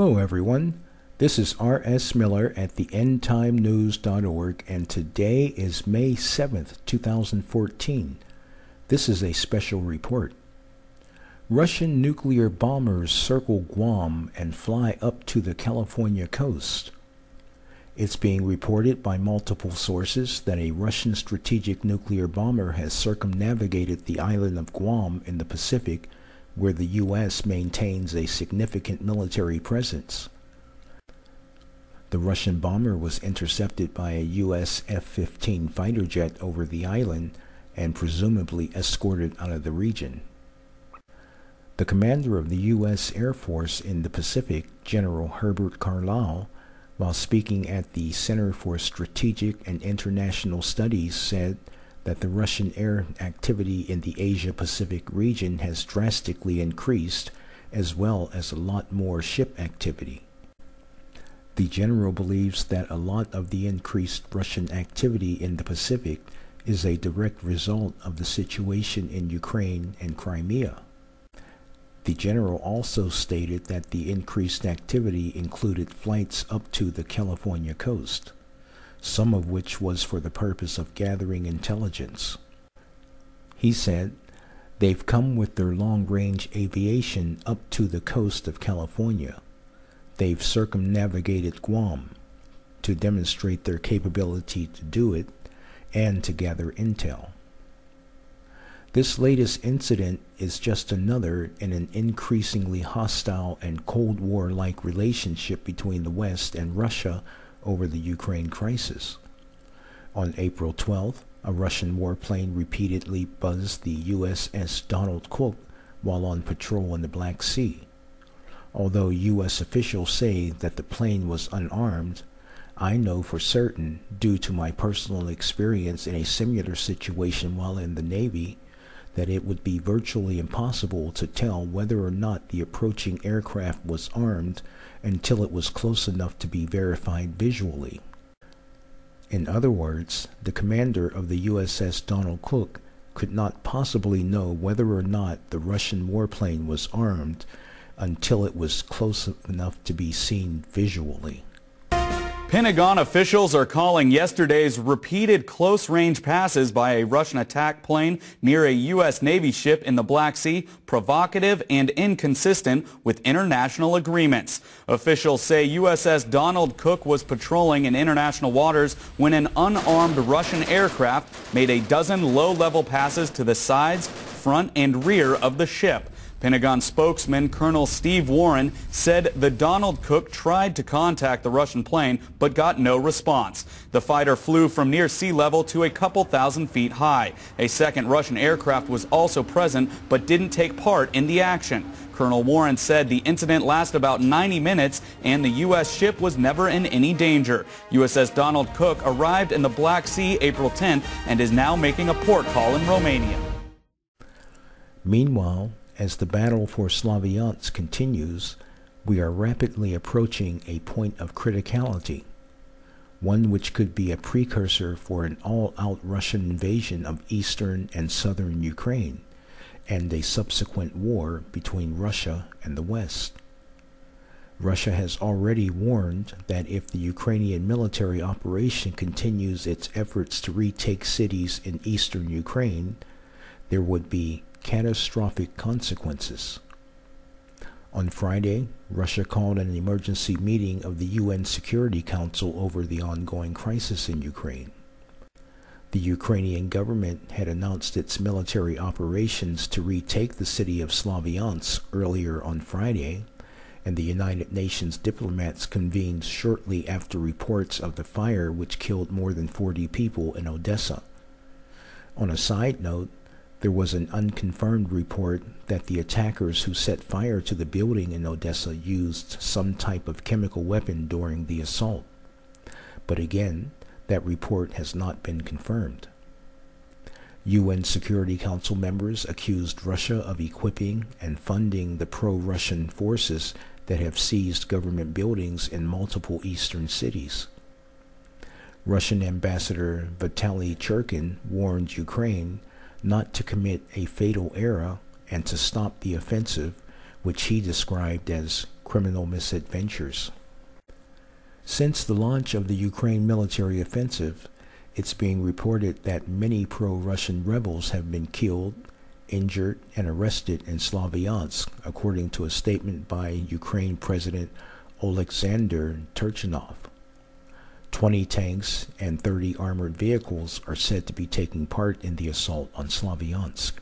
Hello everyone, this is R.S. Miller at the EndTimeNews.org, and today is May 7th, 2014. This is a special report. Russian nuclear bombers circle Guam and fly up to the California coast. It's being reported by multiple sources that a Russian strategic nuclear bomber has circumnavigated the island of Guam in the Pacific, where the U.S. maintains a significant military presence. The Russian bomber was intercepted by a U.S. F-15 fighter jet over the island and presumably escorted out of the region. The commander of the U.S. Air Force in the Pacific, General Herbert Carlisle, while speaking at the Center for Strategic and International Studies, said that the Russian air activity in the Asia-Pacific region has drastically increased, as well as a lot more ship activity. The general believes that a lot of the increased Russian activity in the Pacific is a direct result of the situation in Ukraine and Crimea. The general also stated that the increased activity included flights up to the California coast, some of which was for the purpose of gathering intelligence. He said, "They've come with their long-range aviation up to the coast of California. They've circumnavigated Guam to demonstrate their capability to do it and to gather intel." This latest incident is just another in an increasingly hostile and Cold War-like relationship between the West and Russia over the Ukraine crisis. On April 12th, a Russian warplane repeatedly buzzed the USS Donald Cook while on patrol in the Black Sea. Although U.S. officials say that the plane was unarmed, I know for certain, due to my personal experience in a similar situation while in the Navy, that it would be virtually impossible to tell whether or not the approaching aircraft was armed until it was close enough to be verified visually. In other words, the commander of the USS Donald Cook could not possibly know whether or not the Russian warplane was armed until it was close enough to be seen visually. Pentagon officials are calling yesterday's repeated close-range passes by a Russian attack plane near a U.S. Navy ship in the Black Sea provocative and inconsistent with international agreements. Officials say USS Donald Cook was patrolling in international waters when an unarmed Russian aircraft made a dozen low-level passes to the sides, front, and rear of the ship. Pentagon spokesman Colonel Steve Warren said the Donald Cook tried to contact the Russian plane but got no response. The fighter flew from near sea level to a couple thousand feet high. A second Russian aircraft was also present but didn't take part in the action. Colonel Warren said the incident lasted about 90 minutes and the U.S. ship was never in any danger. USS Donald Cook arrived in the Black Sea April 10th and is now making a port call in Romania. Meanwhile, as the battle for Slaviansk continues, we are rapidly approaching a point of criticality, one which could be a precursor for an all-out Russian invasion of eastern and southern Ukraine, and a subsequent war between Russia and the West. Russia has already warned that if the Ukrainian military operation continues its efforts to retake cities in eastern Ukraine, there would be catastrophic consequences. On Friday, Russia called an emergency meeting of the UN Security Council over the ongoing crisis in Ukraine. The Ukrainian government had announced its military operations to retake the city of Slaviansk earlier on Friday, and the United Nations diplomats convened shortly after reports of the fire which killed more than 40 people in Odessa. On a side note, there was an unconfirmed report that the attackers who set fire to the building in Odessa used some type of chemical weapon during the assault. But again, that report has not been confirmed. UN Security Council members accused Russia of equipping and funding the pro-Russian forces that have seized government buildings in multiple eastern cities. Russian Ambassador Vitaly Churkin warned Ukraine not to commit a fatal error and to stop the offensive, which he described as criminal misadventures. Since the launch of the Ukraine military offensive, it's being reported that many pro-Russian rebels have been killed, injured, and arrested in Slavyansk, according to a statement by Ukraine President Oleksandr Turchinov. 20 tanks and 30 armored vehicles are said to be taking part in the assault on Slavyansk.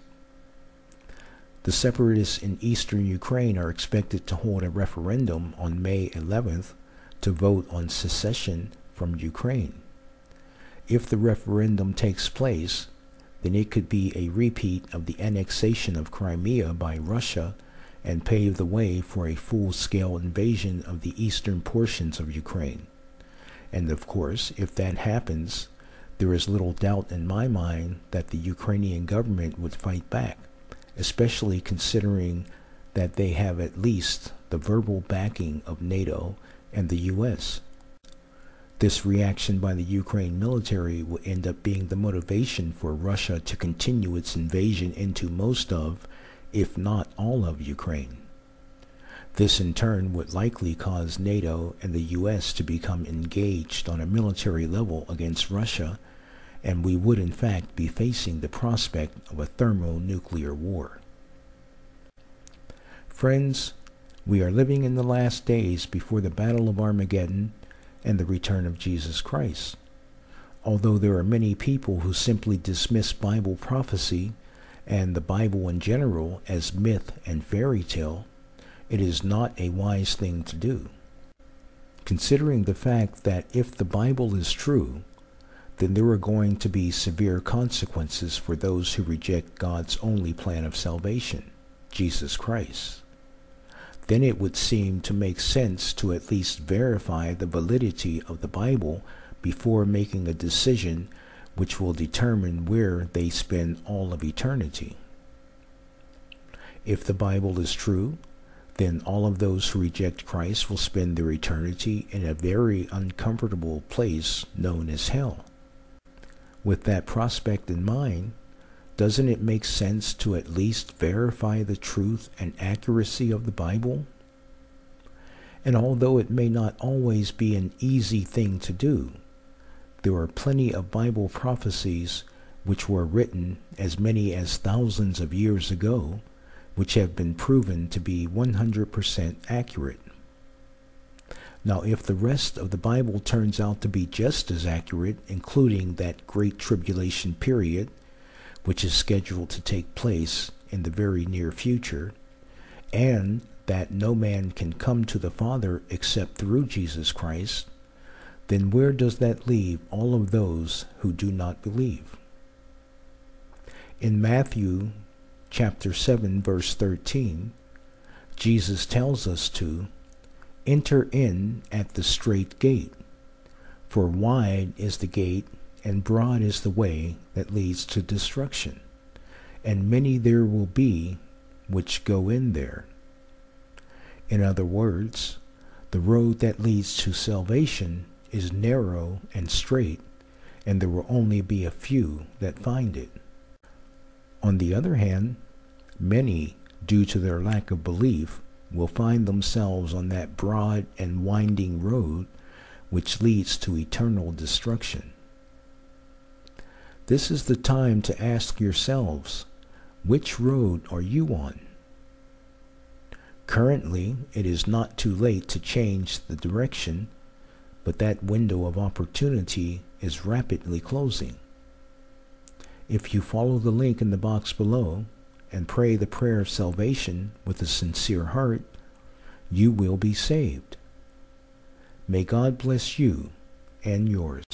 The separatists in eastern Ukraine are expected to hold a referendum on May 11th to vote on secession from Ukraine. If the referendum takes place, then it could be a repeat of the annexation of Crimea by Russia and pave the way for a full-scale invasion of the eastern portions of Ukraine. And of course, if that happens, there is little doubt in my mind that the Ukrainian government would fight back, especially considering that they have at least the verbal backing of NATO and the US. This reaction by the Ukraine military will end up being the motivation for Russia to continue its invasion into most of, if not all of, Ukraine. This in turn would likely cause NATO and the US to become engaged on a military level against Russia, and we would in fact be facing the prospect of a Thermo Nuclear War. Friends, we are living in the last days before the Battle of Armageddon and the return of Jesus Christ. Although there are many people who simply dismiss Bible prophecy and the Bible in general as myth and fairy tale, it is not a wise thing to do. Considering the fact that if the Bible is true, then there are going to be severe consequences for those who reject God's only plan of salvation, Jesus Christ. Then it would seem to make sense to at least verify the validity of the Bible before making a decision which will determine where they spend all of eternity. If the Bible is true, then all of those who reject Christ will spend their eternity in a very uncomfortable place known as hell. With that prospect in mind, doesn't it make sense to at least verify the truth and accuracy of the Bible? And although it may not always be an easy thing to do, there are plenty of Bible prophecies which were written as many as thousands of years ago, which have been proven to be 100% accurate. Now, if the rest of the Bible turns out to be just as accurate, including that Great Tribulation period, which is scheduled to take place in the very near future, and that no man can come to the Father except through Jesus Christ, then where does that leave all of those who do not believe? In Matthew chapter 7, verse 13, Jesus tells us to enter in at the strait gate, for wide is the gate and broad is the way that leads to destruction, and many there will be which go in there. In other words, the road that leads to salvation is narrow and straight, and there will only be a few that find it. On the other hand, many, due to their lack of belief, will find themselves on that broad and winding road which leads to eternal destruction. This is the time to ask yourselves, which road are you on? Currently, it is not too late to change the direction, but that window of opportunity is rapidly closing. If you follow the link in the box below and pray the prayer of salvation with a sincere heart, you will be saved. May God bless you and yours.